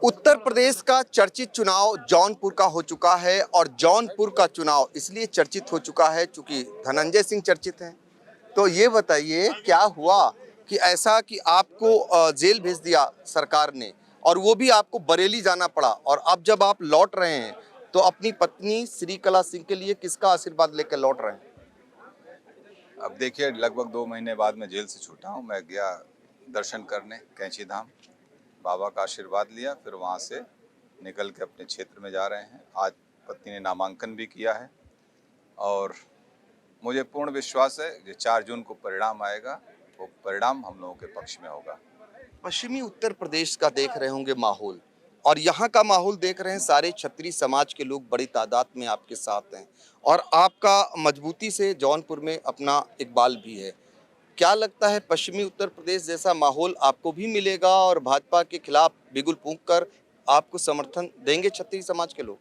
उत्तर प्रदेश का चर्चित चुनाव जौनपुर का हो चुका है और जौनपुर का चुनाव इसलिए चर्चित हो चुका है क्योंकि धनंजय सिंह चर्चित हैं। तो ये बताइए क्या हुआ कि ऐसा कि आपको जेल भेज दिया सरकार ने और वो भी आपको बरेली जाना पड़ा और अब जब आप लौट रहे हैं तो अपनी पत्नी श्रीकला सिंह के लिए किसका आशीर्वाद लेकर लौट रहे हैं? अब देखिए, लगभग 2 महीने बाद मैं जेल से छूटा हूँ। मैं गया दर्शन करने कैंची धाम, बाबा का आशीर्वाद लिया, फिर वहाँ से निकल के अपने क्षेत्र में जा रहे हैं। आज पत्नी ने नामांकन भी किया है और मुझे पूर्ण विश्वास है कि 4 जून को परिणाम आएगा, वो परिणाम हम लोगों के पक्ष में होगा। पश्चिमी उत्तर प्रदेश का देख रहे होंगे माहौल और यहाँ का माहौल देख रहे हैं, सारे क्षत्रिय समाज के लोग बड़ी तादाद में आपके साथ हैं और आपका मजबूती से जौनपुर में अपना इकबाल भी है। क्या लगता है पश्चिमी उत्तर प्रदेश जैसा माहौल आपको भी मिलेगा और भाजपा के खिलाफ बिगुल फूंक कर आपको समर्थन देंगे क्षत्रिय समाज के लोग?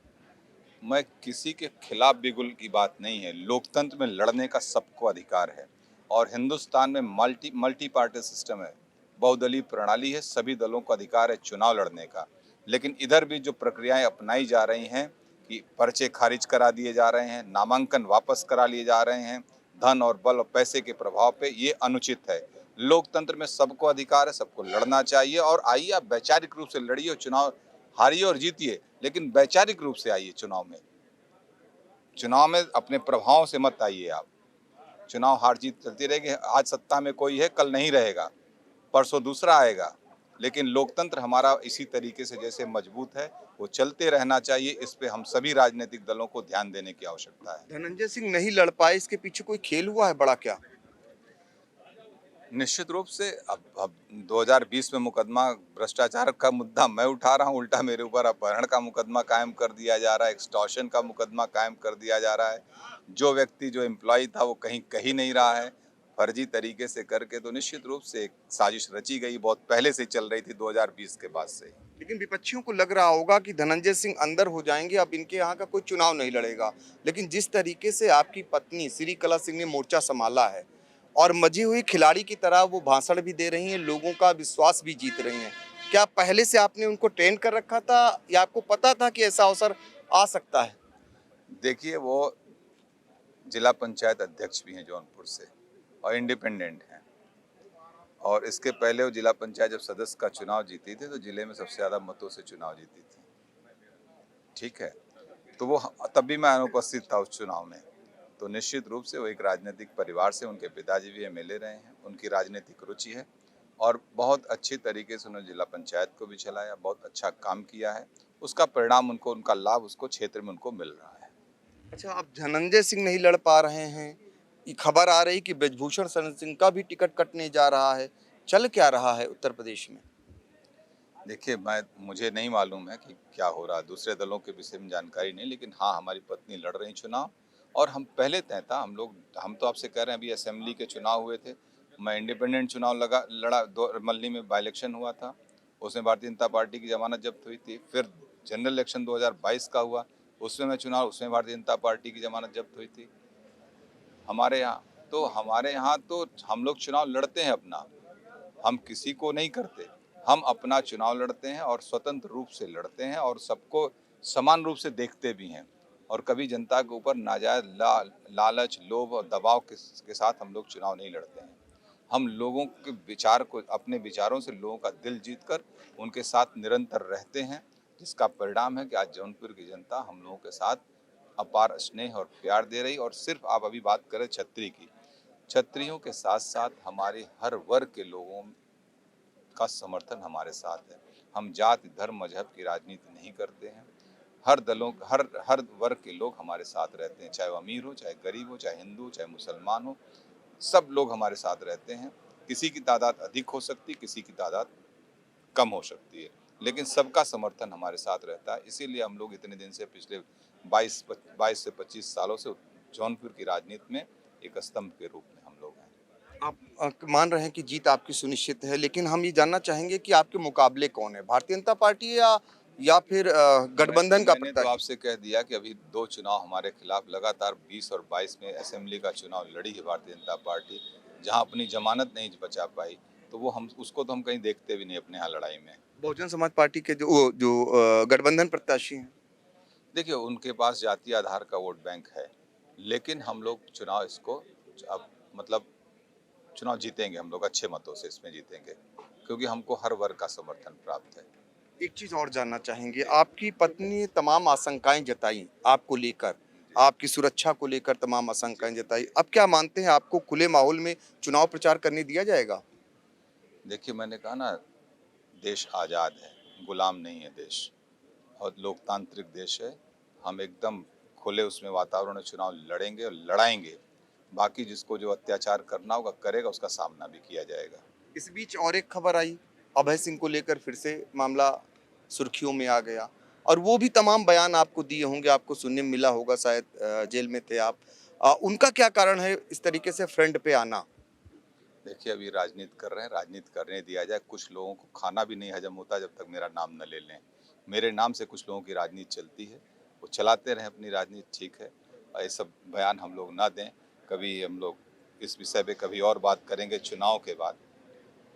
मैं किसी के खिलाफ बिगुल की बात नहीं है। लोकतंत्र में लड़ने का सबको अधिकार है और हिंदुस्तान में मल्टी पार्टी सिस्टम है, बहुदलीय प्रणाली है। सभी दलों को अधिकार है चुनाव लड़ने का। लेकिन इधर भी जो प्रक्रियाएं अपनाई जा रही हैं कि पर्चे खारिज करा दिए जा रहे हैं, नामांकन वापस करा लिए जा रहे हैं, धन और बल और पैसे के प्रभाव पे, ये अनुचित है। लोकतंत्र में सबको अधिकार है, सबको लड़ना चाहिए और आइए आप वैचारिक रूप से लड़िए और चुनाव हारिए और जीतिए, लेकिन वैचारिक रूप से आइए। चुनाव में अपने प्रभाव से मत आइए आप। चुनाव हार जीत चलती रहेगी। आज सत्ता में कोई है, कल नहीं रहेगा, परसों दूसरा आएगा। लेकिन लोकतंत्र हमारा इसी तरीके से जैसे मजबूत है, वो चलते रहना चाहिए। इस पे हम सभी राजनीतिक दलों को ध्यान देने की आवश्यकता है। धनंजय सिंह नहीं लड़ पाए, इसके पीछे कोई खेल हुआ है बड़ा क्या? निश्चित रूप से अब 2020 में मुकदमा भ्रष्टाचार का मुद्दा मैं उठा रहा हूँ, उल्टा मेरे ऊपर अपहरण का मुकदमा कायम कर दिया जा रहा है, एक्सटॉर्शन का मुकदमा कायम कर दिया जा रहा है। जो व्यक्ति जो एम्प्लॉय था वो कहीं कहीं नहीं रहा है, फर्जी तरीके से करके। तो निश्चित रूप से एक साजिश रची गई, बहुत पहले से चल रही थी 2020 के बाद से। लेकिन विपक्षियों को लग रहा होगा कि धनंजय सिंह अंदर हो जाएंगे, अब इनके यहाँ का कोई चुनाव नहीं लड़ेगा। लेकिन जिस तरीके से आपकी पत्नी श्रीकला सिंह ने मोर्चा संभाला है और मजी हुई खिलाड़ी की तरह वो भाषण भी दे रही हैं, लोगों का विश्वास भी जीत रही हैं, क्या पहले से आपने उनको ट्रेन कर रखा था या आपको पता था कि ऐसा अवसर आ सकता है? देखिए, वो जिला पंचायत अध्यक्ष भी हैं जौनपुर से और इंडिपेंडेंट हैं। और इसके पहले वो जिला पंचायत जब सदस्य का चुनाव जीती थी तो जिले में सबसे ज़्यादा मतों से चुनाव जीती थी। ठीक है, तो वो तब भी मैं अनुपस्थित था उस चुनाव में। तो निश्चित रूप से वो एक राजनीतिक परिवार से, उनके पिताजी भी एमएलए रहे हैं, उनकी राजनीतिक रुचि है और बहुत अच्छी तरीके से उन्होंने जिला पंचायत को भी चलाया, बहुत अच्छा काम किया है। उसका परिणाम उनको, उनका लाभ उसको क्षेत्र में उनको मिल रहा है। अच्छा, अब धनंजय सिंह नहीं लड़ पा रहे हैं, ये खबर आ रही कि ब्रजभूषण शरण सिंह का भी टिकट कटने जा रहा है। चल क्या रहा है उत्तर प्रदेश में? देखिए, मुझे नहीं मालूम है कि क्या हो रहा है, दूसरे दलों के विषय में जानकारी नहीं। लेकिन हाँ, हमारी पत्नी लड़ रही चुनाव और हम पहले तय था। हम तो आपसे कह रहे हैं, अभी असेंबली के चुनाव हुए थे, मैं इंडिपेंडेंट चुनाव लड़ा, दो मल्ली में बाई इलेक्शन हुआ था, उसमें भारतीय जनता पार्टी की जमानत जब्त हुई थी। फिर जनरल इलेक्शन 2022 का हुआ, उसमें मैं चुनाव, उसमें भारतीय जनता पार्टी की जमानत जब्त हुई थी। हमारे यहाँ तो हम लोग चुनाव लड़ते हैं अपना, हम किसी को नहीं करते। हम अपना चुनाव लड़ते हैं और स्वतंत्र रूप से लड़ते हैं और सबको समान रूप से देखते भी हैं। और कभी जनता के ऊपर नाजायज लालच, लोभ और दबाव के साथ हम लोग चुनाव नहीं लड़ते हैं। हम लोगों के विचार को, अपने विचारों से लोगों का दिल जीतकर उनके साथ निरंतर रहते हैं, जिसका परिणाम है कि आज जौनपुर की जनता हम लोगों के साथ अपार स्नेह और प्यार दे रही। और सिर्फ आप अभी बात करें छत्री की, छत्रियों के साथ साथ हमारे हर वर्ग के लोगों का समर्थन हमारे साथ है। हम जाति, धर्म, मजहब की राजनीति नहीं करते हैं। हर वर्ग के लोग हमारे साथ रहते हैं, चाहे वो अमीर हो, चाहे गरीब हो, चाहे हिंदू, चाहे मुसलमान हो, सब लोग हमारे साथ रहते हैं। किसी की तादाद अधिक हो सकती, किसी की तादाद कम हो सकती है, लेकिन सबका समर्थन हमारे साथ रहता है। इसीलिए हम लोग इतने दिन से, पिछले 22 से 25 सालों से जौनपुर की राजनीति में एक स्तंभ के रूप में हम लोग हैं। आप मान रहे हैं कि जीत आपकी सुनिश्चित है, लेकिन हम ये जानना चाहेंगे कि आपके मुकाबले कौन है? भारतीय जनता पार्टी या फिर गठबंधन का मैंने तो प्रत्याशी? आपसे कह दिया कि अभी 2 चुनाव हमारे खिलाफ लगातार 20 और 22 में असेंबली का चुनाव लड़ी है भारतीय जनता पार्टी, जहां अपनी जमानत नहीं बचा पाई। तो वो हम उसको तो हम कहीं देखते भी नहीं अपने यहाँ लड़ाई में। बहुजन समाज पार्टी के जो गठबंधन प्रत्याशी हैं। देखिए, उनके पास जातीय आधार का वोट बैंक है, लेकिन हम लोग चुनाव इसको अब मतलब चुनाव जीतेंगे, हम लोग अच्छे मतों से इसमें जीतेंगे, क्योंकि हमको हर वर्ग का समर्थन प्राप्त है। एक चीज और जानना चाहेंगे, आपकी पत्नी ने तमाम आशंकाएं जताई आपको लेकर, आपकी सुरक्षा को लेकर तमाम आशंकाएं जताई। अब क्या मानते हैं, आपको खुले माहौल में चुनाव प्रचार करने दिया जाएगा? देखिए, मैंने कहा ना, देश आज़ाद है, गुलाम नहीं है देश, और लोकतांत्रिक देश है। हम एकदम खुले उसमें वातावरण में चुनाव लड़ेंगे और लड़ाएंगे। बाकी जिसको जो अत्याचार करना होगा करेगा, उसका सामना भी किया जाएगा। इस बीच और एक खबर आई, अभय सिंह को लेकर फिर से मामला सुर्खियों में आ गया, और वो भी तमाम बयान आपको दिए होंगे, आपको सुनने में मिला होगा, शायद जेल में थे आप। उनका क्या कारण है इस तरीके से फ्रंट पे आना? देखिए, अभी राजनीति कर रहे हैं, राजनीति करने दिया जाए। कुछ लोगों को खाना भी नहीं हजम होता जब तक मेरा नाम न ले लें। मेरे नाम से कुछ लोगों की राजनीति चलती है, वो चलाते रहें अपनी राजनीति, ठीक है। और ये सब बयान हम लोग ना दें। कभी हम लोग इस विषय पे कभी और बात करेंगे चुनाव के बाद।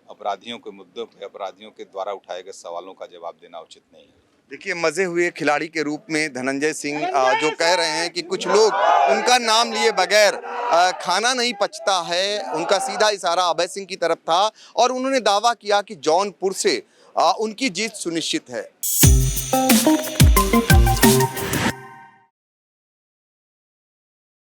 अपराधियों के मुद्दों पे अपराधियों के द्वारा उठाए गए सवालों का जवाब देना उचित नहीं है। देखिए, मजे हुए खिलाड़ी के रूप में धनंजय सिंह जो कह रहे हैं कि कुछ लोग उनका नाम लिए बगैर खाना नहीं पचता है, उनका सीधा इशारा अभय सिंह की तरफ था, और उन्होंने दावा किया कि जौनपुर से उनकी जीत सुनिश्चित है।